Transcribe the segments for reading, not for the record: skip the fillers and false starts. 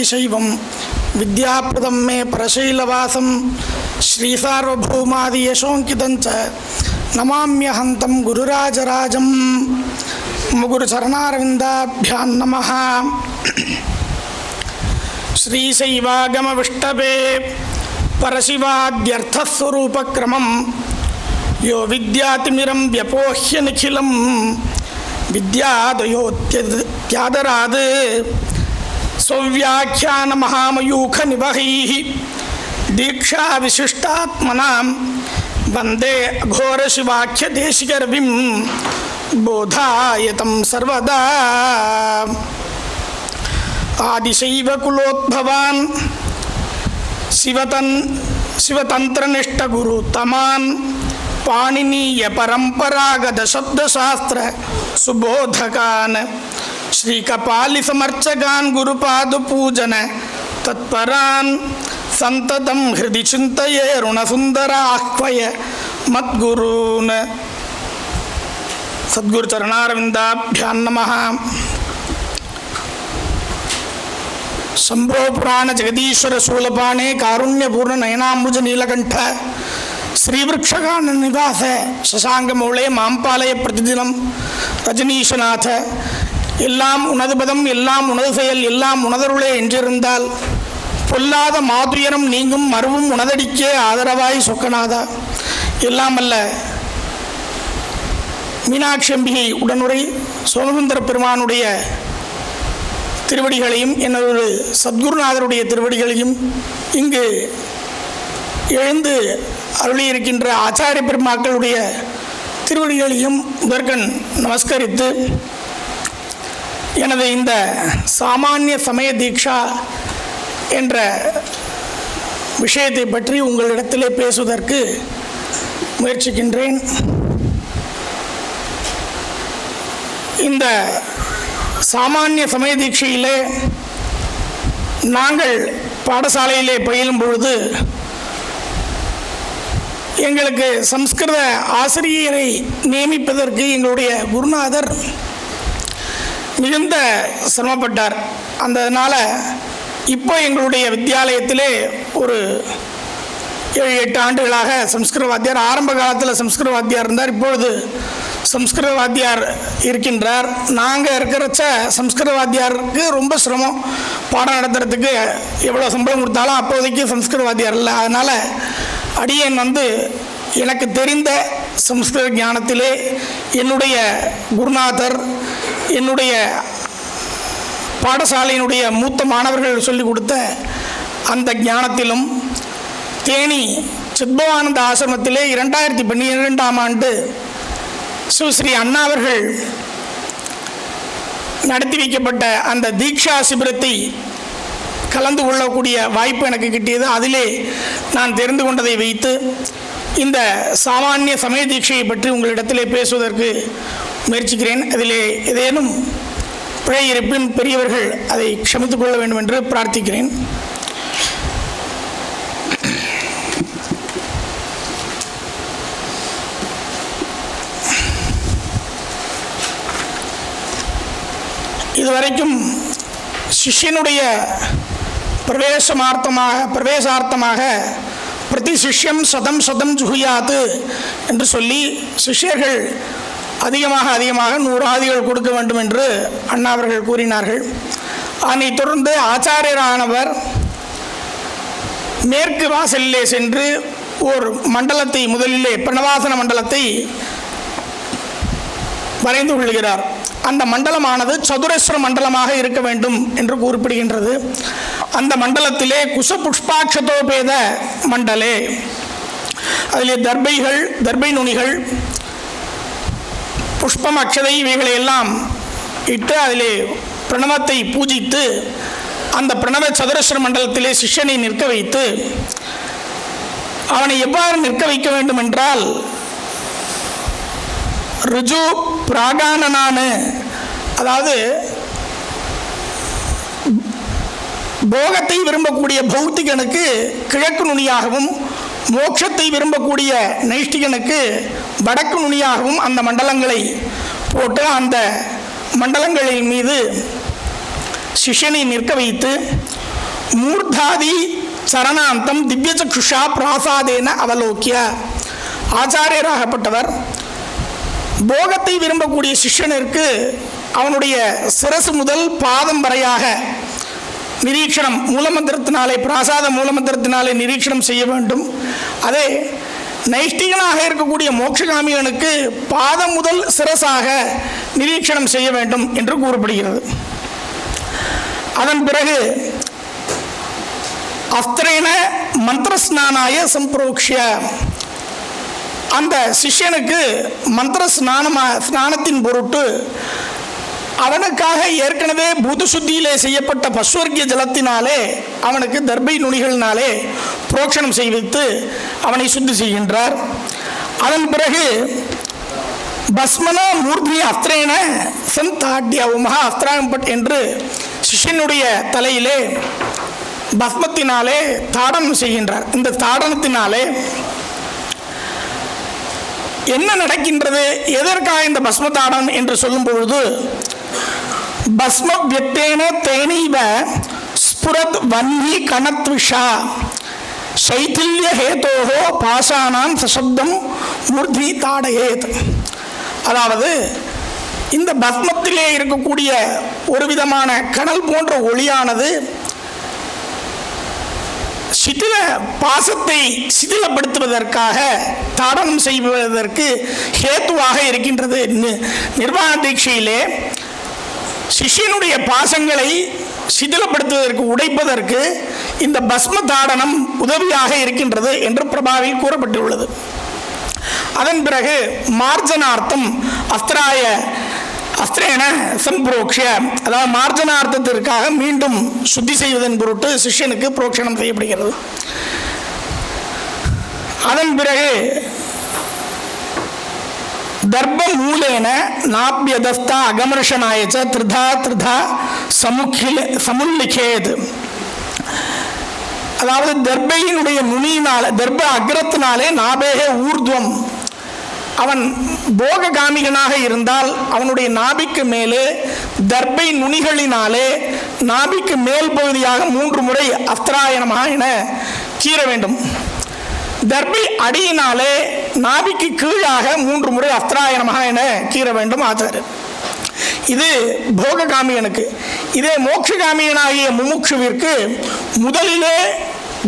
आदिशैवं विद्याप्रदं मे परशैलवासं श्रीसार्वभौमादियशोऽङ्कितं च नमाम्यहं तं गुरुराजराजं मुगुरुचरणारविन्दाभ्यां नमः। श्रीशैवागमविष्टपे परशिवाद्यर्थस्वरूपक्रमं यो विद्यातिमिरं व्यपोह्य निखिलं विद्यादयोत्यादराद् स्वव्याख्यानमहामयूखनिवहैः दीक्षाविशिष्टात्मनां वन्दे घोरशिवाख्यदेशिकरविं बोधायतं सर्वदा। आदिशैवकुलोद्भवान् शिवतन्त्रनिष्ठगुरुतमान् पाणिनीयपरम्परागतशब्दशास्त्र सुबोधकान् श्रीकपालिसमर्चकान् गुरुपादपूजन तत्परान् सन्ततं हृदि चिन्तये ऋणसुन्दराह्वय मद्गुरून्। सद्गुरुचरणारविन्दाभ्यां नमः। शंभो पुराण जगदीश्वर शूलपाणे कारुण्यपूर्ण नयनाम्बुज नीलकंठ श्रीवृक्षकान निवास शशांक मौले मांपालय प्रतिदिनं रजनीशनाथ எல்லாம் உனது பதம் எல்லாம் உனது செயல் எல்லாம் உனதருளே என்றிருந்தால் பொல்லாத மாதுயரம் நீங்கும் மறுவும் உனதடிக்கே ஆதரவாய் சொக்கநாதா. எல்லாம் அல்ல மீனாட்சி அம்பிகை உடனுரை சோமசுந்தர பெருமானுடைய திருவடிகளையும் என்னொரு சத்குருநாதருடைய திருவடிகளையும் இங்கு எழுந்து அருளியிருக்கின்ற ஆச்சாரிய பெருமாக்களுடைய திருவடிகளையும் முதற்கண் நமஸ்கரித்து எனது இந்த சாமானிய சமய தீட்சா என்ற விஷயத்தை பற்றி உங்களிடத்திலே பேசுவதற்கு முயற்சிக்கின்றேன். இந்த சாமானிய சமய தீட்சையிலே நாங்கள் பாடசாலையிலே பயிலும் பொழுது எங்களுக்கு சம்ஸ்கிருத ஆசிரியரை நியமிப்பதற்கு எங்களுடைய குருநாதர் மிகுந்த சிரமப்பட்டார். அதனால் இப்போ எங்களுடைய வித்தியாலயத்திலே ஒரு 7-8 ஆண்டுகளாக சம்ஸ்கிருத வாத்தியார், ஆரம்ப காலத்தில் சம்ஸ்கிருத வாத்தியார் இருந்தார், இப்பொழுது சம்ஸ்கிருத வாத்தியார் இருக்கின்றார். நாங்கள் இருக்கிறச்ச சம்ஸ்கிருத வாத்தியாருக்கு ரொம்ப சிரமம், பாடம் நடத்துறதுக்கு எவ்வளோ சம்பளம் கொடுத்தாலும் அப்போதைக்கு சம்ஸ்கிருத வாத்தியார் இல்லை. அதனால் அடியேன் எனக்கு தெரிந்த சம்ஸ்கிருத ஞானத்திலே என்னுடைய குருநாதர் என்னுடைய பாடசாலையினுடைய மூத்த மாணவர்கள் சொல்லிக் கொடுத்த அந்த ஞானத்திலும் தேனி சித்பவானந்த ஆசிரமத்திலே 2012ஆம் ஆண்டு ஸ்ரீ அண்ணா அவர்கள் நடத்தி வைக்கப்பட்ட அந்த தீக்ஷா சிபிரத்தை கலந்து கொள்ளக்கூடிய வாய்ப்பு எனக்கு கிட்டியது. அதிலே நான் தெரிந்து கொண்டதை வைத்து இந்த சாமானிய சமய தீட்சையை பற்றி உங்களிடத்திலே பேசுவதற்கு முயற்சிக்கிறேன். அதிலே ஏதேனும் பிழை இருப்பின் பெரியவர்கள் அதை க்ஷமித்துக் கொள்ள வேண்டும் என்று பிரார்த்திக்கிறேன். இதுவரைக்கும் சிஷ்யனுடைய பிரவேசார்த்தமாக பிரதி சிஷ்யம் சதம் சதம் ஜுஹியாத்து என்று சொல்லி சிஷ்யர்கள் அதிகமாக 100 ஆதிகள் கொடுக்க வேண்டும் என்று அண்ணா அவர்கள் கூறினார்கள். அதனைத் தொடர்ந்து ஆச்சாரியரானவர் மேற்கு வாசலிலே சென்று ஒரு மண்டலத்தை, முதலிலே பிரணவாசன மண்டலத்தை வரைந்து கொள்கிறார். அந்த மண்டலமானது சதுரஸ்ர மண்டலமாக இருக்க வேண்டும் என்று கூறப்படுகின்றது. அந்த மண்டலத்திலே குசபுஷ்பாட்சதோபேத மண்டலே, அதிலே தர்பை நுனிகள், புஷ்பம், அக்ஷதை இவைகளை எல்லாம் இட்டு அதிலே பிரணவத்தை பூஜித்து அந்த பிரணவ சதுரஸ்ர மண்டலத்திலே சிஷ்யனை நிற்க வைத்து அவனை எவ்வாறு நிற்க வைக்க வேண்டும் என்றால் ருஜு பிராகானனானு, அதாவது போகத்தை விரும்பக்கூடிய பௌத்திகனுக்கு கிழக்கு நுனியாகவும் மோட்சத்தை விரும்பக்கூடிய நைஷ்டிகனுக்கு வடக்கு நுனியாகவும் அந்த மண்டலங்களை போட்டு அந்த மண்டலங்களின் மீது சிஷ்யனை நிற்க வைத்து மூர்தாதி சரணாந்தம் திவ்யசக்ஷுஷா பிராசாதேன அவலோக்கிய. ஆச்சாரியராகப்பட்டவர் போகத்தை விரும்பக்கூடிய சிஷ்யனிற்கு அவனுடைய சிரசு முதல் பாதம் வரையாக நிரீட்சணம் மூலமந்திரத்தினாலே, பிராசாத மூலமந்திரத்தினாலே நிரீட்சணம் செய்ய வேண்டும். அதே நைஷ்டிகனாக இருக்கக்கூடிய மோட்சகாமியனுக்கு பாதம் முதல் சிரசாக நிரீட்சணம் செய்ய வேண்டும் என்று கூறப்படுகிறது. அதன் பிறகு அஸ்திரேன மந்திரஸ்நானாய சம்பிரோக்ஷிய, அந்த சிஷ்யனுக்கு மந்திர ஸ்நானத்தின் பொருட்டு அவனுக்காக ஏற்கனவே பூதசுத்தியிலே செய்யப்பட்ட பஸ்வர்க்கிய ஜலத்தினாலே அவனுக்கு தர்பை நுனிகளினாலே புரோக்ஷணம் செய்வித்து அவனை சுத்தி செய்கின்றார். அதன் பிறகு பஸ்மன மூர்த்தி அஸ்திரேன சந்தாட்ய மகா அஸ்திராம்பட் என்று சிஷ்யனுடைய தலையிலே பஸ்மத்தினாலே தாடனம் செய்கின்றார். இந்த தாடனத்தினாலே என்ன நடக்கின்றது, எதற்காக இந்த பஸ்ம தாடனம் என்று சொல்லும் பொழுது, பஸ்ம வியத்தேன தேனீவ ஸ்புரத் வன்னி கணத்விஷா சைத்தில்ய ஹேதோஹோ பாசானான் சசப்தம் மூர்த்தி தாடயேத். அதாவது இந்த பஸ்மத்திலே இருக்கக்கூடிய ஒரு விதமான கடல் போன்ற ஒளியானது சிதில பாசத்தை சிதிலப்படுத்துவதற்காக தாடனம் செய்வதற்கு ஹேத்துவாக இருக்கின்றது. நிர்வாண தீட்சையிலே சிஷ்யனுடைய பாசங்களை சிதிலப்படுத்துவதற்கு, உடைப்பதற்கு இந்த பஸ்ம தாடனம் உதவியாக இருக்கின்றது என்று பிரபாவில் கூறப்பட்டுள்ளது. அதன் பிறகு மார்ஜனார்த்தம் அஸ்திரேன சம்பிரோக்ஷிய, அதாவது மார்ஜனார்த்தத்திற்காக மீண்டும் சுத்தி செய்வதன் பொருட்டு சிஷ்யனுக்கு புரோக்ஷணம் செய்யப்படுகிறது. அதன் பிறகு தர்ப மூலேன நாபியதஸ்தா அகமர்ஷனாயச்ச த்ரிதா த்ரிதா சமுல்லிகேத், அதாவது தர்பையினுடைய நுனியினால, தர்ப அக்ரத்தினாலே நாபேக ஊர்துவம், அவன் போககாமிகனாக இருந்தால் அவனுடைய நாபிக்கு மேலே தர்பை நுனிகளினாலே நாபிக்கு மேல் பகுதியாக 3 முறை அஸ்திராயணமாக என கீற வேண்டும். தர்பை அடியினாலே நாபிக்கு கீழாக 3 முறை அஸ்திராயணமாக என கீற வேண்டும் ஆச்சாரியர். இது போககாமியனுக்கு. இதே மோட்சகாமியனாகிய முமுட்சுவிற்கு முதலிலே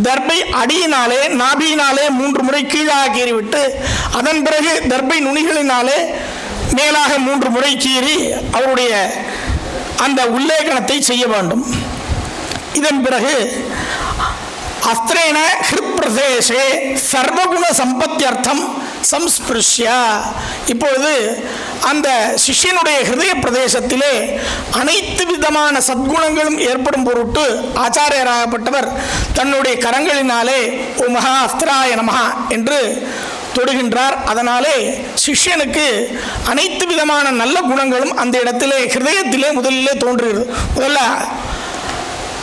தர்பை அடியினாலே நாபியினாலே 3 முறை கீழாக கீறிவிட்டு அதன் பிறகு தர்பை நுனிகளினாலே மேலாக 3 முறை கீறி அவருடைய அந்த உல்லேகனத்தை செய்ய வேண்டும். இதன் பிறகு அஸ்திரேன ஹிருத் பிரதேசே சர்வகுண சம்பத்தியர்த்தம் சம்ஸ்பிருஷ்யா, இப்பொழுது அந்த சிஷ்யனுடைய ஹிருதய பிரதேசத்திலே அனைத்து விதமான சத்குணங்களும் ஏற்படும் பொருட்டு ஆச்சாரியராகப்பட்டவர் தன்னுடைய கரங்களினாலே ஓ மகா அஸ்திராய நமஹா என்று தொடுகின்றார். அதனாலே சிஷ்யனுக்கு அனைத்து விதமான நல்ல குணங்களும் அந்த இடத்திலே ஹிருதயத்திலே முதலிலே தோன்றுகிறது. முதல்ல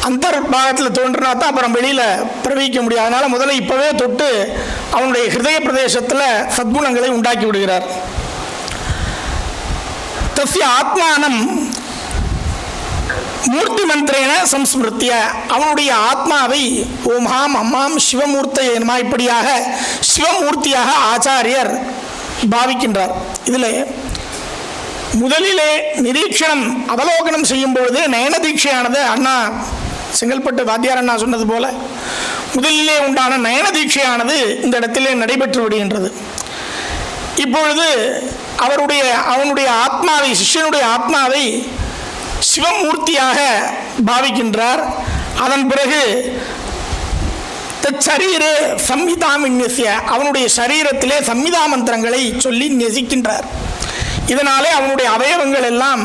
அந்தர்பாகத்தில் தோன்றினா தான் அப்புறம் வெளியில் பிரவகிக்க முடியாது. அதனால் முதல்ல இப்போவே தொட்டு அவனுடைய ஹிருதய பிரதேசத்தில் சத்குணங்களை உண்டாக்கி விடுகிறார். தஸ்ய ஆத்மானம் மூர்த்தி மந்திரேன சம்ஸ்மிருத்திய, அவனுடைய ஆத்மாவை ஓமாம் அம்மாம் சிவமூர்த்தியமா இப்படியாக சிவமூர்த்தியாக ஆச்சாரியர் பாவிக்கின்றார். இதில் முதலிலே நிரீட்சணம் அவலோகனம் செய்யும் பொழுது நயன தீட்சையானது அண்ணா செங்கல்பட்டு வாத்தியார் அண்ணா சொன்னது போல முதலிலே உண்டான நயன தீட்சையானது இந்த இடத்திலே நடைபெற்று விடுகின்றது. இப்பொழுது அவனுடைய ஆத்மாவை, சிஷ்யனுடைய ஆத்மாவை சிவமூர்த்தியாக பாவிக்கின்றார். அதன் பிறகு தச்சரீரே சம்ஹிதாமின்யசிய, அவனுடைய சரீரத்திலே சம்ஹிதா மந்திரங்களை சொல்லி நெசிக்கின்றார். இதனாலே அவனுடைய அவயவங்கள் எல்லாம்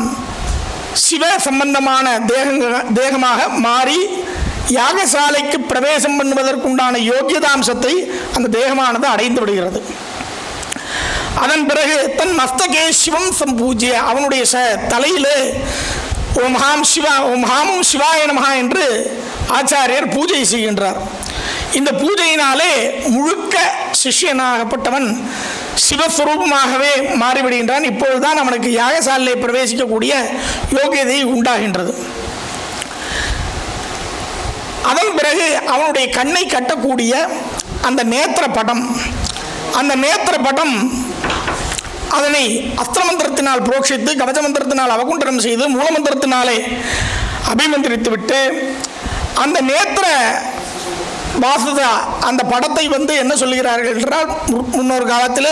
சிவ சம்பந்தமான தேகமாக மாறி யாகசாலைக்கு பிரவேசம் பண்ணுவதற்குண்டான யோக்கியதாம்சத்தை அந்த தேகமானது அடைந்து விடுகிறது. அதன் பிறகு தன் மஸ்தகே சிவம் சம்பூஜ்ய, அவனுடைய தலையிலே ஓம் ஹாமும் சிவாய நமஹா என்று ஆச்சாரியர் பூஜை செய்கின்றார். இந்த பூஜையினாலே முழுக்க சிஷ்யனாகப்பட்டவன் சிவஸ்வரூபமாகவே மாறிவிடுகின்றான். இப்பொழுதுதான் அவனுக்கு யாகசாலையை பிரவேசிக்கக்கூடிய யோகியதை உண்டாகின்றது. அதன் பிறகு அவனுடைய கண்ணை கட்டக்கூடிய அந்த நேத்திர படம், அந்த நேத்திர படம் அதனை அஸ்திரமந்திரத்தினால் புரோக்ஷித்து, கவச மந்திரத்தினால் அவகுண்டனம் செய்து, மூலமந்திரத்தினாலே அபிமந்திரித்து விட்டு, அந்த நேத்திர வாசுதா அந்த படத்தை என்ன சொல்லுகிறார்கள் என்றால், முன்னொரு காலத்தில்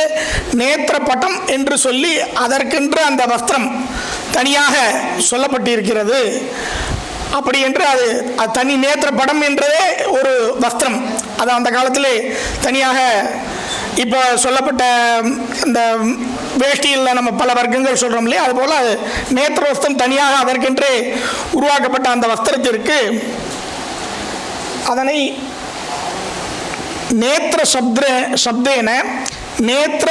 நேத்திர பட்டம் என்று சொல்லி அதற்கென்று அந்த வஸ்திரம் தனியாக சொல்லப்பட்டிருக்கிறது. அப்படி என்று அது தனி நேத்திர படம் என்றதே ஒரு வஸ்திரம். அது அந்த காலத்தில் தனியாக இப்போ சொல்லப்பட்ட இந்த வேஷ்டியில் நம்ம பல வர்க்கங்கள் சொல்கிறோம் இல்லையா, அதுபோல் நேத்திர வஸ்திரம் தனியாக அதற்கென்று உருவாக்கப்பட்ட அந்த வஸ்திரத்திற்கு அதனை நேத்திர சப்தேன நேத்திர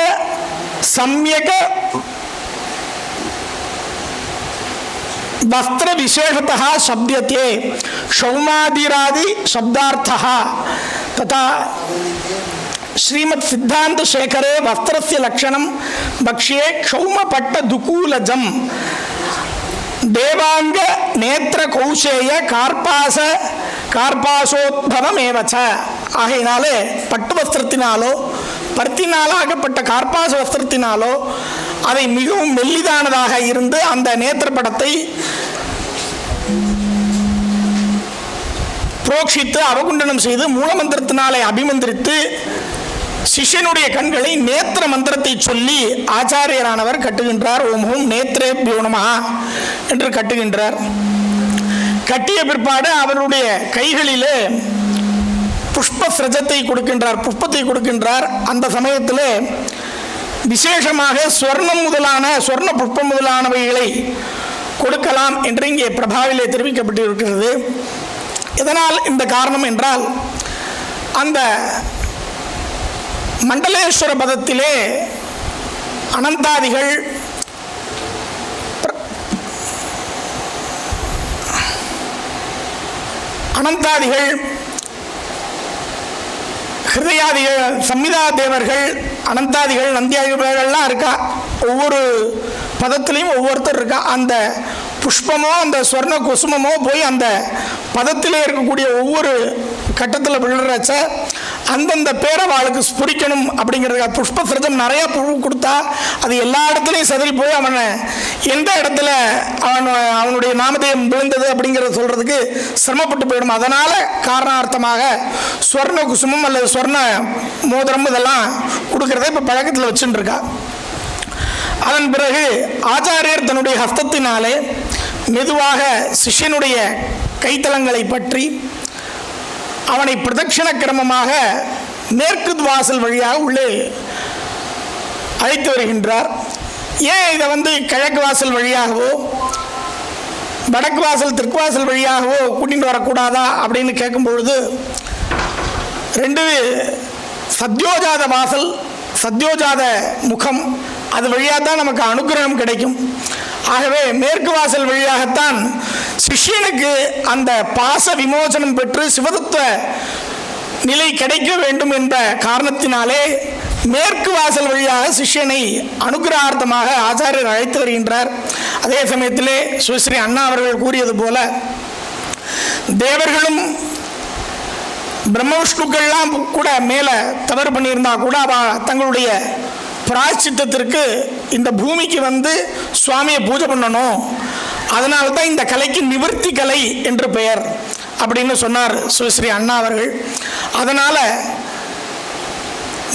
சம்யக வஸ்திர விசேஷத்தः சப்தத்தை சௌமாதிராதி சப்தார்த்தः ததா ஸ்ரீமத் சித்தாந்த சேகரே வஸ்திரஸ்ய லக்ஷணம் பக்ஷ்யே க்ஷௌமபட்ட துகூலஜம் தேவாங்க நேத்திர கௌசேய கார்பாசோத்பவமேவச்ச. ஆகையினாலே பட்டு வஸ்திரத்தினாலோ பருத்தினாலாகப்பட்ட கார்பாச வஸ்திரத்தினாலோ அதை மிகவும் மெல்லிதானதாக இருந்து அந்த நேத்திர படத்தை புரோக்ஷித்து அவகுண்டனம் செய்து மூலமந்திரத்தினாலே அபிமந்திரித்து சிஷ்யனுடைய கண்களை நேத்திர மந்திரத்தை சொல்லி ஆச்சாரியரானவர் கட்டுகின்றார். ஓம் ஓம் நேத்ரேப்யோ நமஹ என்று கட்டுகின்றார். கட்டிய பிற்பாடு அவருடைய கைகளிலே புஷ்பஸ்ரஜத்தை கொடுக்கின்றார், புஷ்பத்தை கொடுக்கின்றார். அந்த சமயத்தில் விசேஷமாக சொர்ண புஷ்பம் முதலானவைகளை கொடுக்கலாம் என்று இங்கே பிரபாவிலே தெரிவிக்கப்பட்டிருக்கிறது. இதனால் இந்த காரணம் என்றால், அந்த மண்டலேஸ்வர பதத்திலே அனந்தாதிகள் ஹிருதயாதிகள் சம்மிதா தேவர்கள் அனந்தாதிகள் நந்தியாதிகள்லாம் இருக்கா. ஒவ்வொரு பதத்திலையும் ஒவ்வொருத்தர் இருக்கா. அந்த புஷ்பமோ அந்த ஸ்வர்ண குசுமமோ போய் அந்த பதத்திலே இருக்கக்கூடிய ஒவ்வொரு கட்டத்தில் விழுறச்ச அந்தந்த பேரை அவளுக்கு ஸ்புரிக்கணும் அப்படிங்கிறதுக்கு புஷ்ப சிரஜம் நிறையா பூ கொடுத்தா அது எல்லா இடத்துலையும் சதறி போய் அவனை எந்த இடத்துல அவனுடைய நாமதேயம் விழுந்தது அப்படிங்கிறத சொல்கிறதுக்கு சிரமப்பட்டு போயிடும். அதனால் காரணார்த்தமாக ஸ்வர்ண குசுமம் அல்லது ஸ்வர்ண மோதிரம் இதெல்லாம் கொடுக்கறத இப்போ பழக்கத்தில் வச்சுட்டு இருக்கா. அதன் பிறகு ஆச்சாரியர் தன்னுடைய ஹஸ்தத்தினாலே மெதுவாக சிஷ்யனுடைய கைத்தலங்களை பற்றி அவனை பிரதட்சண கிரமமாக மேற்கு வாசல் வழியாக உள்ளே அழைத்து வருகின்றார். ஏன் இதை கிழக்கு வாசல் வழியாகவோ வடக்கு வாசல் தெற்கு வாசல் வழியாகவோ கூட்டிகிட்டு வரக்கூடாதா அப்படின்னு கேட்கும் பொழுது, ரெண்டு சத்யோஜாத வாசல், சத்யோஜாத முகம், அது வழியாக தான் நமக்கு அனுகிரகம் கிடைக்கும். ஆகவே மேற்கு வாசல் வழியாகத்தான் சிஷ்யனுக்கு அந்த பாச விமோசனம் பெற்று சிவதத்துவ நிலை கிடைக்க வேண்டும் என்ற காரணத்தினாலே மேற்கு வாசல் வழியாக சிஷ்யனை அனுகிரகார்த்தமாக ஆச்சாரியர் அழைத்து வருகின்றார். அதே சமயத்திலே ஸ்ரீ அண்ணா அவர்கள் கூறியது போல தேவர்களும் பிரம்ம விஷ்ணுக்கள்லாம் கூட மேலே தவறு பண்ணியிருந்தா கூட தங்களுடைய பிராயச்சித்தத்திற்கு இந்த பூமிக்கு சுவாமியை பூஜை பண்ணணும், அதனால தான் இந்த கலைக்கு நிவர்த்தி கலை என்று பெயர் அப்படின்னு சொன்னார் ஸ்ரீ அண்ணா அவர்கள். அதனால்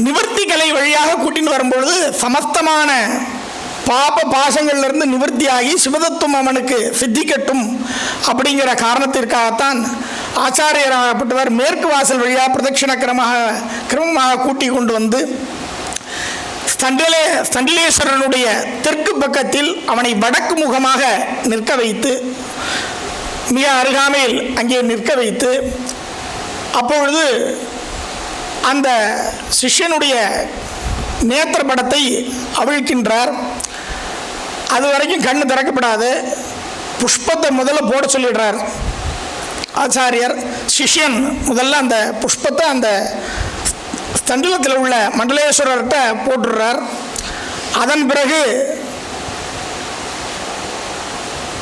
நிவர்த்தி கலை வழியாக கூட்டின்னு வரும்பொழுது சமஸ்தமான பாப பாசங்கள்லேருந்து நிவர்த்தியாகி சிவதத்துவம் அவனுக்கு சித்திக்கட்டும் அப்படிங்கிற காரணத்திற்காகத்தான் ஆச்சாரியராகப்பட்டவர் மேற்கு வாசல் வழியாக பிரதட்சிண கிரமமாக கூட்டி கொண்டு ஸ்தண்டிலேஸ்வரனுடைய தெற்கு பக்கத்தில் அவனை வடக்கு முகமாக நிற்க வைத்து, மிக அருகாமையில் அங்கே நிற்க வைத்து, அப்பொழுது அந்த சிஷ்யனுடைய நேத்திர படத்தை அவிழ்க்கின்றார். அது வரைக்கும் கண்ணு திறக்கப்படாது. புஷ்பத்தை முதல்ல போட சொல்லிடுறார் ஆச்சாரியர். சிஷ்யன் முதல்ல அந்த புஷ்பத்தை அந்த ஸ்தண்டலத்தில் உள்ள மண்டலேஸ்வரர்கிட்ட போட்டுடுறார். அதன் பிறகு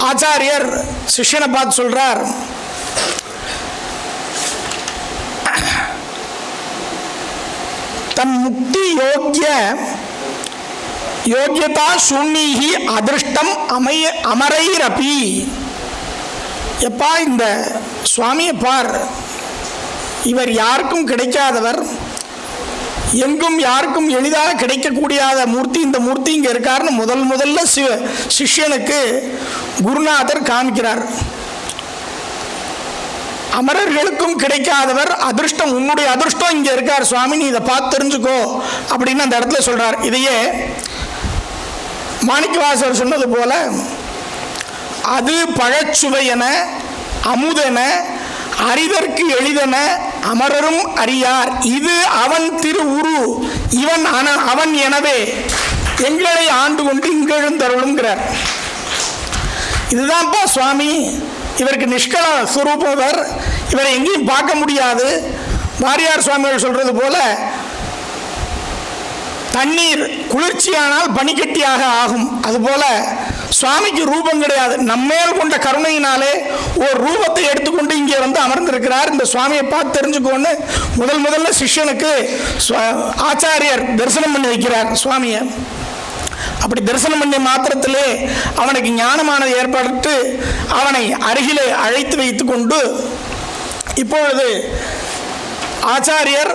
ஆச்சாரியர் சிஷ்யனை பார்த்து சொல்கிறார், தன் முக்தி யோகியதா சூன்யி அதிருஷ்டம் அமரைரபி. எப்பா இந்த சுவாமியை பார், இவர் யாருக்கும் கிடைக்காதவர், எங்கும் யாருக்கும் எளிதாக கிடைக்கக்கூடியாத மூர்த்தி, இந்த மூர்த்தி இங்கே இருக்காருன்னு முதல்ல சிஷ்யனுக்கு குருநாதர் காமிக்கிறார். அமரர்களுக்கும் கிடைக்காதவர், அதிர்ஷ்டம், உன்னுடைய அதிர்ஷ்டம் இங்கே இருக்கார் சுவாமி, நீ இதை பார்த்து தெரிஞ்சுக்கோ அப்படின்னு அந்த இடத்துல சொல்றார். இதையே மாணிக்கவாசகர் சொன்னது போல, அது பழச்சுவையென அமுதென அறிதற்கு எளிதென அமரரும் அறியார், இது அவன் திரு உரு இவன் அவன் எனவே எங்களை ஆண்டு கொண்டு இங்கெழுந்தருளுங்கிறார். இதுதான்ப்பா சுவாமி, இவருக்கு நிஷ்கல ஸ்வரூபவர், இவரை எங்கேயும் பார்க்க முடியாது. வாரியார் சுவாமிகள் சொல்றது போல, தண்ணீர் குளிர்ச்சியானால் பனிக்கட்டியாக ஆகும், அதுபோல சுவாமிக்கு ரூபம் கிடையாது. நம்மேல் கொண்ட கருணையினாலே ஒரு ரூபத்தை எடுத்துக்கொண்டு இங்கே வந்து அமர்ந்திருக்கிறார். இந்த சுவாமியை பார்த்து தெரிஞ்சுக்கோன்னு முதல்ல சிஷ்யனுக்கு ஆச்சாரியர் தரிசனம் பண்ணி வைக்கிறார் சுவாமியை. அப்படி தரிசனம் பண்ணி மாத்திரத்திலே அவனுக்கு ஞானமானது ஏற்பட்டு அவனை அருகிலே அழைத்து வைத்து கொண்டு, இப்பொழுது ஆச்சாரியர்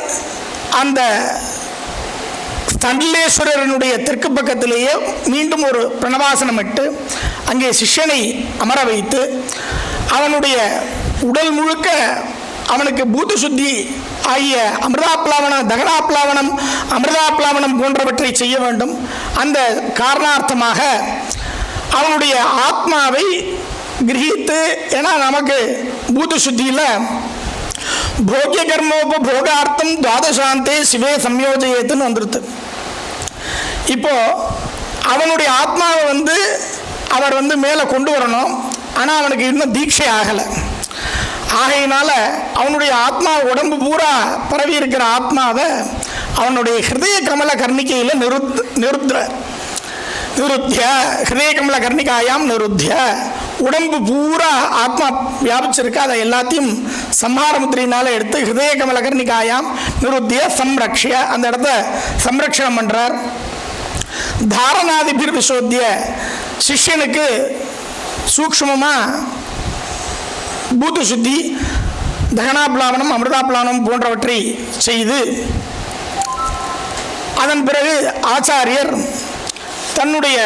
அந்த தண்டலேஸ்வரனுடைய தெற்கு பக்கத்திலேயே மீண்டும் ஒரு பிரணவாசனம் இட்டு அங்கே சிஷ்யனை அமர வைத்து அவனுடைய உடல் முழுக்க அவனுக்கு பூத சுத்தி ஆகிய அமிர்தாப்லாவனம், தகனாப்லாவனம், அமிர்தாப்லாவனம் போன்றவற்றை செய்ய வேண்டும். அந்த காரணார்த்தமாக அவனுடைய ஆத்மாவை கிரகித்து, ஏன்னா நமக்கு பூத சுத்தியில் போகிய கர்மோபோகார்த்தம் துவாதசாந்தே சிவே சம்யோஜயத்துன்னு வந்துருது. இப்போ அவனுடைய ஆத்மாவை அவர் மேலே கொண்டு வரணும். ஆனால் அவனுக்கு இன்னும் தீட்சை ஆகலை. ஆகையினால அவனுடைய ஆத்மா உடம்பு பூரா பரவி இருக்கிற ஆத்மாவை அவனுடைய ஹிருதய கமல கர்ணிக்கையில் நிருத்திய ஹிருதய கமல கர்ணிகாயாம் நிருத்திய, உடம்பு பூரா ஆத்மா வியாபிச்சிருக்கு, அதை எல்லாத்தையும் சம்ஹார முத்திரையினால எடுத்து ஹிருதய கமல கர்ணிகாயாம் நிருத்திய சம்ரக்ஷிய, அந்த இடத்த சம்ரக்ஷணம் பண்றார். தாரணாதிபிர் விசோத்திய, சிஷ்யனுக்கு சூக்ஷ்மமா பூத சுத்தி, தகனாப்லாவனம், அமிர்தாப்லாவனம் போன்றவற்றை செய்து அதன் பிறகு ஆச்சாரியர் தன்னுடைய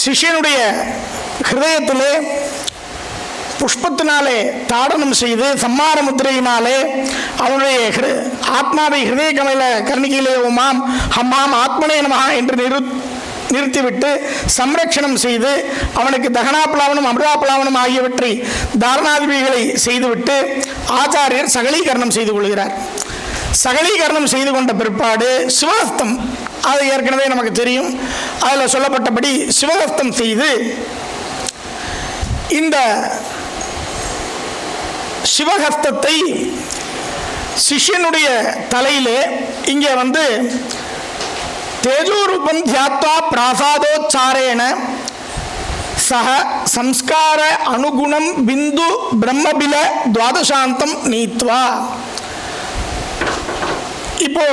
சிஷ்யனுடைய ஹிருதயத்திலே புஷ்பத்தினாலே தாடனம் செய்து சம்மார முத்திரையினாலே அவனுடைய ஆத்மாவை ஹிருதய கமல கர்ணிகையிலே உமாம் ஹம்மாம் ஆத்மனே நமஹா என்று நிறுத்திவிட்டு சம்ரக்ஷணம் செய்து அவனுக்கு தகனாப்லாவனம், அமிர்தாப்லாவனம் ஆகியவற்றை தாரணாதிபிகளை செய்துவிட்டு ஆச்சாரியர் சகலீகரணம் செய்து கொள்கிறார். சகலீகரணம் செய்து கொண்ட பிற்பாடு சிவஹஸ்தம், அது ஏற்கனவே நமக்கு தெரியும், அதில் சொல்லப்பட்டபடி சிவஹஸ்தம் செய்து இந்த சிவஹஸ்தத்தை சிஷ்யனுடைய தலையிலே இங்கே தேஜோரூபம் தியாத்வா பிராசாதோச்சாரேன சக சம்ஸ்கார அனுகுணம் பிந்து பிரம்மபில துவாதசாந்தம் நீத்வா. இப்போ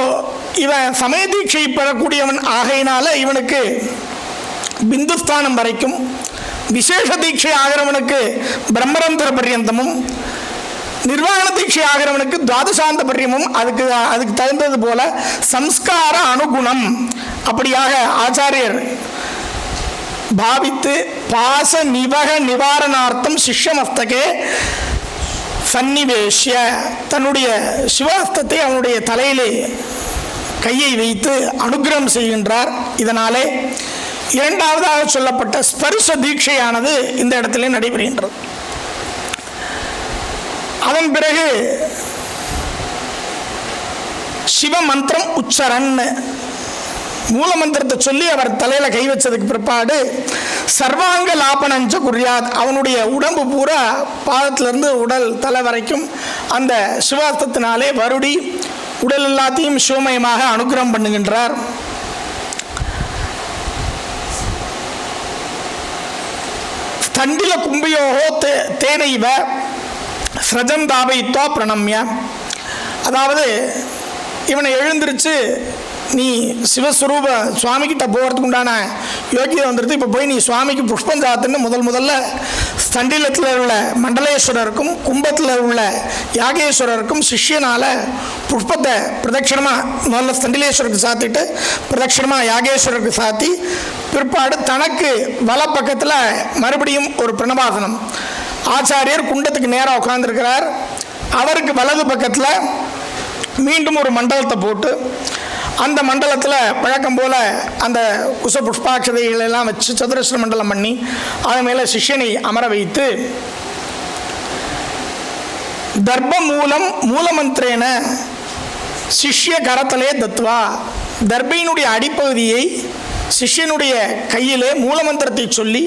இவன் சமய தீட்சை பெறக்கூடியவன் ஆகையினால இவனுக்கு பிந்துஸ்தானம் வரைக்கும், விசேஷ தீட்சை ஆகிறவனுக்கு பிரம்மரந்திர பர்யந்தமும், நிர்வாண தீட்சை ஆகிறவனுக்கு துவாதசாந்த பர்யமும், அதுக்கு தகுந்தது போல சம்ஸ்கார அனுகுணம் அப்படியாக ஆச்சாரியர் பாவித்து பாச நிவக நிவாரணார்த்தம் சிஷ்யமஸ்தகே சன்னிவேஷ்ய, தன்னுடைய சிவஹஸ்தத்தை அவனுடைய தலையிலே கையை வைத்து அனுகிரகம் செய்கின்றார். இதனாலே இரண்டாவதாக சொல்லப்பட்ட ஸ்பர்ஷ தீட்சையானது இந்த இடத்திலே நடைபெறுகின்றது. அதன் பிறகு சிவ மந்திரம் உச்சரன், மூல மந்திரத்தை சொல்லி அவர் தலையில கை வச்சதுக்கு பிற்பாடு சர்வாங்க லாபனஞ்ச குறியாத், அவனுடைய உடம்பு பூரா பாதத்திலிருந்து உடல் தலை வரைக்கும் அந்த சிவாஸ்தத்தினாலே வருடி உடல் எல்லாத்தையும் சிவமயமாக அனுகிரகம் பண்ணுகின்றார். ஸ்தண்டில கும்பியோகோ தேனைவ ஸ்ரஜம் தாபயித்வா பிரணம்ய. அதாவது இவனை எழுந்திருச்சு நீ சிவஸ்வரூப சுவாமிக்கிட்ட போகிறதுக்கு உண்டான யோக்கியம் வந்துடுது, இப்போ போய் நீ சுவாமிக்கு புஷ்பம் சாத்துன்னு முதல்ல ஸ்தண்டிலத்தில் உள்ள மண்டலேஸ்வரருக்கும் கும்பத்தில் உள்ள யாகேஸ்வரருக்கும் சிஷ்யனால் புஷ்பத்தை பிரதட்சிணமாக முதல்ல ஸ்தண்டிலேஸ்வரருக்கு சாத்திட்டு பிரதட்சிணமாக யாகேஸ்வரருக்கு சாத்தி பிற்பாடு தனக்கு வலப்பக்கத்தில் மறுபடியும் ஒரு பிரணவாசனம். ஆச்சாரியர் குண்டத்துக்கு நேராக உட்கார்ந்துருக்கிறார். அவருக்கு வலது பக்கத்தில் மீண்டும் ஒரு மண்டலத்தை போட்டு அந்த மண்டலத்தில் வழக்கம் போல் அந்த குச புஷ்பாட்சதைகளெல்லாம் வச்சு சதுரஸ்ர மண்டலம் பண்ணி அதன் மேலே சிஷ்யனை அமர வைத்து தர்ப மூலமந்திரேன சிஷ்ய கரத்தலே தத்வா, தர்பையினுடைய அடிப்பகுதியை சிஷ்யனுடைய கையிலே மூலமந்திரத்தை சொல்லி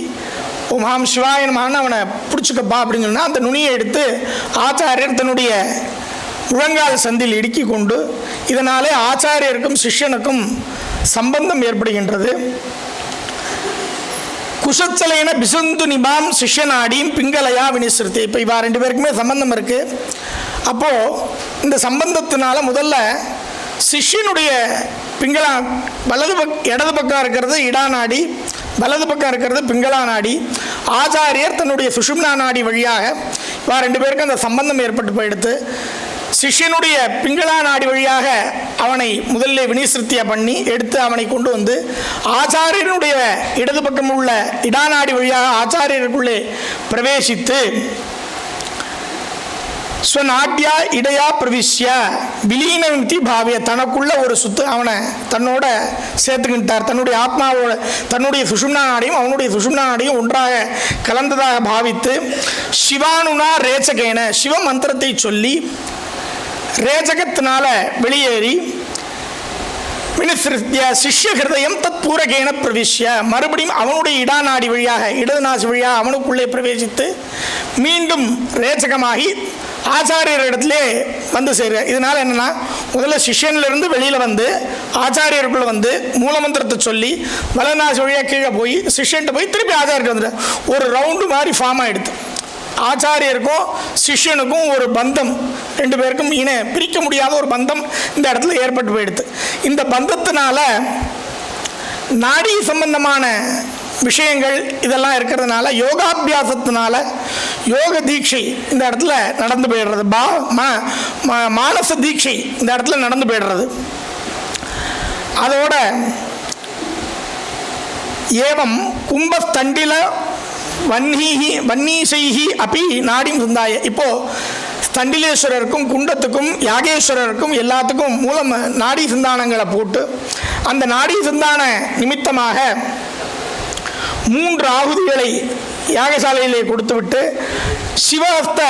ஓம் சிவாய நமஹன்னு அவனை பிடிச்சிக்கப்பா அப்படின்னு சொன்னால் அந்த நுனியை எடுத்து ஆச்சாரியர் தன்னுடைய முழங்கால் சந்தில் இடுக்கி கொண்டு இதனாலே ஆச்சாரியருக்கும் சிஷ்யனுக்கும் சம்பந்தம் ஏற்படுகின்றது. குஷச்சலைன பிசுந்து நிபாம் சிஷ்யநாடியும் பிங்கலையா வினிசிருத்தி. இப்போ இவா ரெண்டு பேருக்குமே சம்பந்தம் இருக்குது. அப்போது இந்த சம்பந்தத்தினால முதல்ல சிஷ்யனுடைய பிங்களா இடது பக்கம் இருக்கிறது இடா நாடி, வலது பக்கம் இருக்கிறது பிங்களா நாடி. ஆச்சாரியர் தன்னுடைய சுஷும்னா நாடி வழியாக இவா ரெண்டு பேருக்கும் அந்த சம்பந்தம் ஏற்பட்டு போயிடுத்து. சிஷ்யனுடைய பிங்களா நாடி வழியாக அவனை முதல்ல வினிசிருத்தியா பண்ணி எடுத்து அவனை கொண்டு வந்து ஆச்சாரியனுடைய இடது பக்கம் உள்ள இடாநாடி வழியாக ஆச்சாரியருக்குள்ளே பிரவேசித்து ஸ்வநாட்யா இடையா பிரவிஷ்ய விலீனமிதி பாவிய, தனக்குள்ள ஒரு அவனை தன்னோட சேர்த்துக்கிட்டார். தன்னுடைய ஆத்மாவோட தன்னுடைய சுஷும்னா நாடியும் அவனுடைய சுஷும்னா நாடியும் ஒன்றாக கலந்ததாக பாவித்து சிவானுனா ரேச்சகேன சிவ மந்திரத்தை சொல்லி ரேஜகத்தினால வெளியேறி வினிசிருத்திய சிஷ்ய ஹிருதயம் தத் பூரகேன பிரவிஷ்ய, மறுபடியும் அவனுடைய இடாநாடி வழியாக இடது நாசி வழியாக அவனுக்குள்ளே பிரவேசித்து மீண்டும் ரேச்சகமாகி ஆச்சாரியர் இடத்திலே வந்து சேருக. இதனால் என்னென்னா முதல்ல சிஷ்யனிலிருந்து வெளியில் வந்து ஆச்சாரியருக்குள்ளே வந்து மூலமந்திரத்தை சொல்லி வலநாசி வழியாக கீழே போய் சிஷ்யன்ட்டு போய் திருப்பி ஆச்சாரியர்கிட்ட வந்துட்டு ஒரு ரவுண்டு மாதிரி ஃபார்ம் ஆகிடுது. ஆச்சாரியருக்கும் சிஷ்யனுக்கும் ஒரு பந்தம், ரெண்டு பேருக்கும் பிரிக்க முடியாத ஒரு பந்தம் இந்த இடத்துல ஏற்பட்டு போயிடுது. இந்த பந்தத்தினால நாடி சம்பந்தமான விஷயங்கள் இதெல்லாம் இருக்கிறதுனால யோகாபியாசத்தினால யோக தீட்சை இந்த இடத்துல நடந்து போயிடுறது. மானச தீட்சை இந்த இடத்துல நடந்து போயிடுறது. அதோட ஏவம் கும்பஸ்தண்டில வன்னீசைஹி அப்படி நாடியும் சிந்தாய. இப்போது ஸ்தண்டிலேஸ்வரருக்கும் குண்டத்துக்கும் யாகேஸ்வரருக்கும் எல்லாத்துக்கும் மூலம் நாடி சிந்தானங்களை போட்டு அந்த நாடி சிந்தான நிமித்தமாக 3 ஆகுதிகளை யாகசாலையிலே கொடுத்துவிட்டு சிவஹஸ்த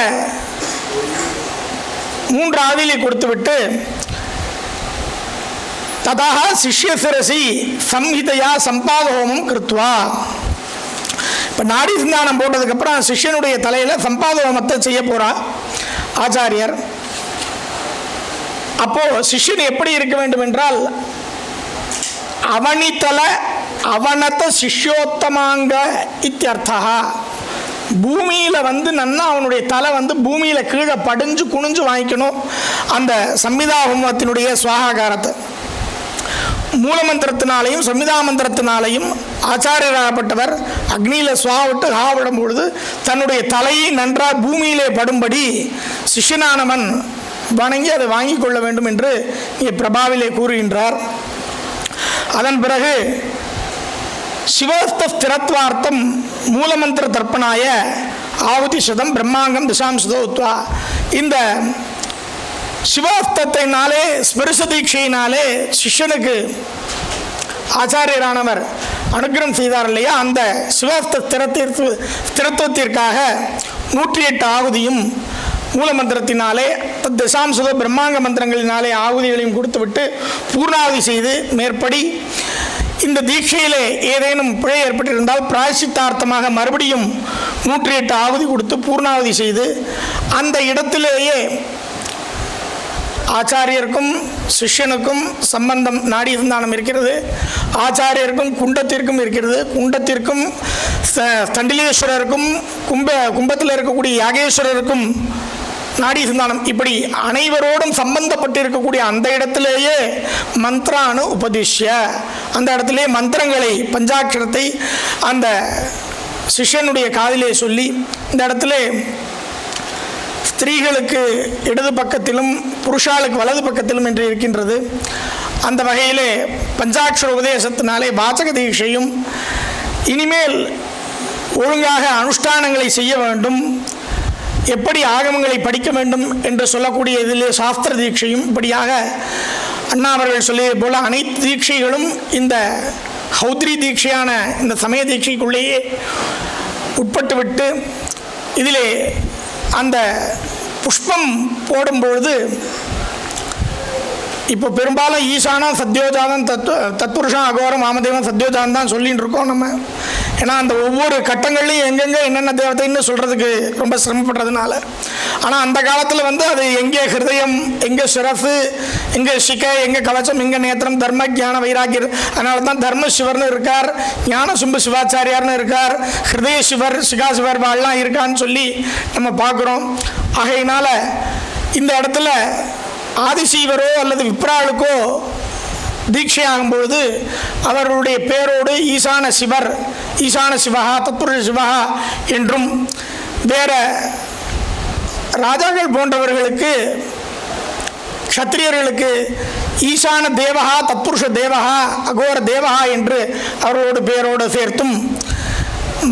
3 ஆகுதிகளை கொடுத்துவிட்டு ததா சிஷ்ய சிரசி சம்ஹிதையா சம்பாத ஹோமம் கிருத்வா. இப்போ நாடி சிந்தானம் போட்டதுக்கப்புறம் சிஷ்யனுடைய தலையில் சம்பாத ஹோமத்தை செய்ய போகிறா ஆச்சாரியர். அப்போது சிஷ்யன் எப்படி இருக்க வேண்டும் என்றால் அவனித்தல அவனத்த சிஷ்யோத்தமாங்க இத்தியர்த்தா. பூமியில் வந்து நன்னா அவனுடைய தலை வந்து பூமியில் கீழே படிஞ்சு குனிஞ்சு வாங்கிக்கணும் அந்த சம்மிதா ஹோமத்தினுடைய சுவாகாரத்தை. மூலமந்திரத்தினாலையும் சம்மிதா மந்திரத்தினாலையும் ஆச்சாரியராகப்பட்டவர் அக்னியில் சுவாவிட்டு ஹாவிடும் பொழுது தன்னுடைய தலையை நன்றாக பூமியிலே படும்படி சிஷ்யனானவன் வணங்கி அதை வாங்கி கொள்ள வேண்டும் என்று பிரபாவிலே கூறுகின்றார். அதன் பிறகு சிவஸ்த ஸ்திரத்வார்த்தம் மூலமந்திர தர்ப்பணாய ஆவுதி சதம் பிரம்மாங்கம் திசாம்சுதோத்வா. இந்த சிவாஸ்தத்தினாலே ஸ்பரிச தீட்சையினாலே சிஷ்யனுக்கு ஆச்சாரியரானவர் அனுகிரகம் செய்தார் இல்லையா, அந்த சிவாஸ்த ஸ்திரத்துவத்திற்காக 108 ஆகுதியும் மூலமந்திரத்தினாலே திசாம்சுத பிரம்மாங்க மந்திரங்களினாலே ஆகுதிகளையும் கொடுத்துவிட்டு பூர்ணாவதி செய்து மேற்படி இந்த தீட்சையிலே ஏதேனும் பிழை ஏற்பட்டிருந்தால் பிராயசித்தார்த்தமாக மறுபடியும் 108 ஆகுதி கொடுத்து பூர்ணாவதி செய்து அந்த இடத்திலேயே ஆச்சாரியருக்கும் சிஷ்யனுக்கும் சம்பந்தம் நாடி சந்தானம் இருக்கிறது. ஆச்சாரியருக்கும் குண்டத்திற்கும் இருக்கிறது. குண்டத்திற்கும் தண்டிலேஸ்வரருக்கும் கும்பத்தில் இருக்கக்கூடிய யாகேஸ்வரருக்கும் நாடி சந்தானம். இப்படி அனைவரோடும் சம்பந்தப்பட்டு இருக்கக்கூடிய அந்த இடத்திலேயே மந்திரானு உபதிஷ்ய, அந்த இடத்திலே மந்திரங்களை பஞ்சாட்சரத்தை அந்த சிஷ்யனுடைய காதிலே சொல்லி, இந்த இடத்துல ஸ்திரீகளுக்கு இடது பக்கத்திலும் புருஷாளுக்கு வலது பக்கத்திலும் என்று இருக்கின்றது. அந்த வகையிலே பஞ்சாட்சர உபதேசத்தினாலே வாசக தீட்சையும் இனிமேல் ஒழுங்காக அனுஷ்டானங்களை செய்ய வேண்டும், எப்படி ஆகமங்களை படிக்க வேண்டும் என்று சொல்லக்கூடிய இதிலே சாஸ்திர தீட்சையும், இப்படியாக அண்ணா அவர்கள் சொல்லியது போல அனைத்து தீட்சைகளும் இந்த ஹௌத்ரி தீட்சையான இந்த சமய தீட்சைக்குள்ளேயே உட்பட்டுவிட்டு, இதிலே அந்த புஷ்பம் போடும்பொழுது இப்போ பெரும்பாலும் ஈசானா சத்யோஜாதம் தத்புருஷம் அகோரம் வாமதேவன் சத்யோஜாதம் தான் சொல்லின்னு இருக்கோம் நம்ம. ஏன்னா அந்த ஒவ்வொரு கட்டங்கள்லையும் எங்கெங்கே என்னென்ன தேவதைன்னு சொல்கிறதுக்கு ரொம்ப சிரமப்படுறதுனால. ஆனால் அந்த காலத்தில் அது எங்கே ஹிருதயம், எங்கே சிரசு, எங்கே சிகை, எங்கே கவச்சம், எங்கே நேத்திரம், தர்ம ஞான வைராகியர், அதனால தான் தர்ம சிவர்னு இருக்கார், ஞான சும்ப சிவாச்சாரியார்னு இருக்கார், ஹிருதய சிவர், சிகா சிவர் வாழலாம் இருக்கான்னு சொல்லி நம்ம பார்க்குறோம். ஆகையினால இந்த இடத்துல ஆதிசீவரோ அல்லது விப்ராளுக்கோ தீட்சை ஆகும்பொழுது அவர்களுடைய பேரோடு ஈசான சிவர், ஈசான சிவஹா, தத்புருஷ சிவஹா என்றும், வேற ராஜாக்கள் போன்றவர்களுக்கு க்ஷத்திரியர்களுக்கு ஈசான தேவஹா, தத்புருஷ தேவஹா, அகோர தேவஹா என்று அவர்களோடு பேரோடு சேர்த்தும்,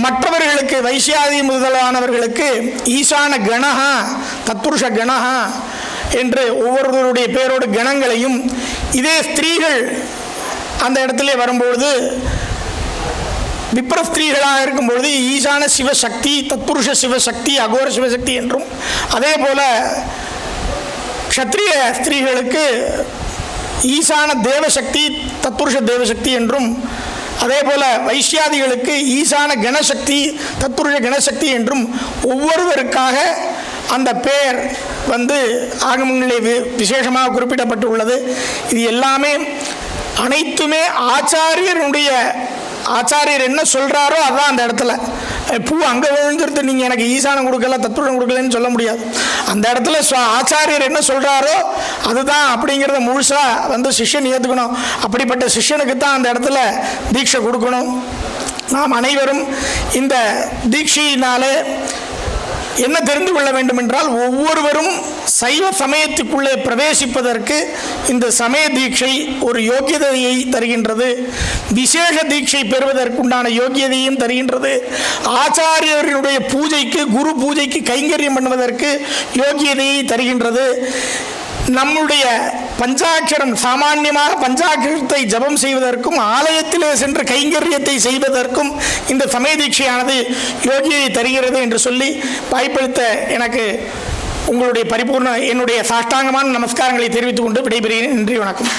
மற்றவர்களுக்கு வைசியாதி முதலானவர்களுக்கு ஈசான கணஹா, தத்புருஷ கணஹா என்று ஒவ்வொருவருடைய பேரோடு கணங்களையும், இதே ஸ்திரீகள் அந்த இடத்திலே வரும்பொழுது விப்ர ஸ்திரீகளாக இருக்கும்பொழுது ஈசான சிவசக்தி, தத்புருஷ சிவசக்தி, அகோர சிவசக்தி என்றும், அதே போல க்ஷத்ரிய ஸ்திரீகளுக்கு ஈசான தேவசக்தி, தத்புருஷ தேவசக்தி என்றும், அதே போல வைசியாதிகளுக்கு ஈசான கணசக்தி, தத்புருஷ கணசக்தி என்றும் ஒவ்வொருவருக்காக அந்த பெயர் ஆகமங்களிலே விசேஷமாக குறிப்பிடப்பட்டு உள்ளது. இது எல்லாமே அனைத்துமே ஆச்சாரியர் என்ன சொல்கிறாரோ அதுதான் அந்த இடத்துல. பூ அங்கே விழுந்துருத்து நீங்கள் எனக்கு ஈசானம் கொடுக்கல, தத்துவம் கொடுக்கலன்னு சொல்ல முடியாது. அந்த இடத்துல ஆச்சாரியர் என்ன சொல்கிறாரோ அதுதான் அப்படிங்கிறத முழுசாக சிஷ்யன் ஏற்றுக்கணும். அப்படிப்பட்ட சிஷ்யனுக்கு தான் அந்த இடத்துல தீட்சை கொடுக்கணும். நாம் அனைவரும் இந்த தீட்சையினாலே என்ன தெரிந்து கொள்ள வேண்டும் என்றால், ஒவ்வொருவரும் சைவ சமயத்துக்குள்ளே பிரவேசிப்பதற்கு இந்த சமய தீட்சை ஒரு யோக்கியதையை தருகின்றது. விசேஷ தீட்சை பெறுவதற்குண்டான யோக்கியதையும் தருகின்றது. ஆச்சாரியர்களுடைய பூஜைக்கு, குரு பூஜைக்கு கைங்கரியம் பண்ணுவதற்கு யோக்கியதையை தருகின்றது. நம்முடைய பஞ்சாட்சரம், சாமான்யமாக பஞ்சாட்சரத்தை ஜபம் செய்வதற்கும் ஆலயத்திலே சென்று கைங்கரியத்தை செய்வதற்கும் இந்த சமய தீட்சையானது யோகியை தருகிறது என்று சொல்லி வாய்ப்பளித்த எனக்கு உங்களுடைய என்னுடைய சாஷ்டாங்கமான நமஸ்காரங்களை தெரிவித்துக் கொண்டு விடைபெறுகிறேன். நன்றி, வணக்கம்.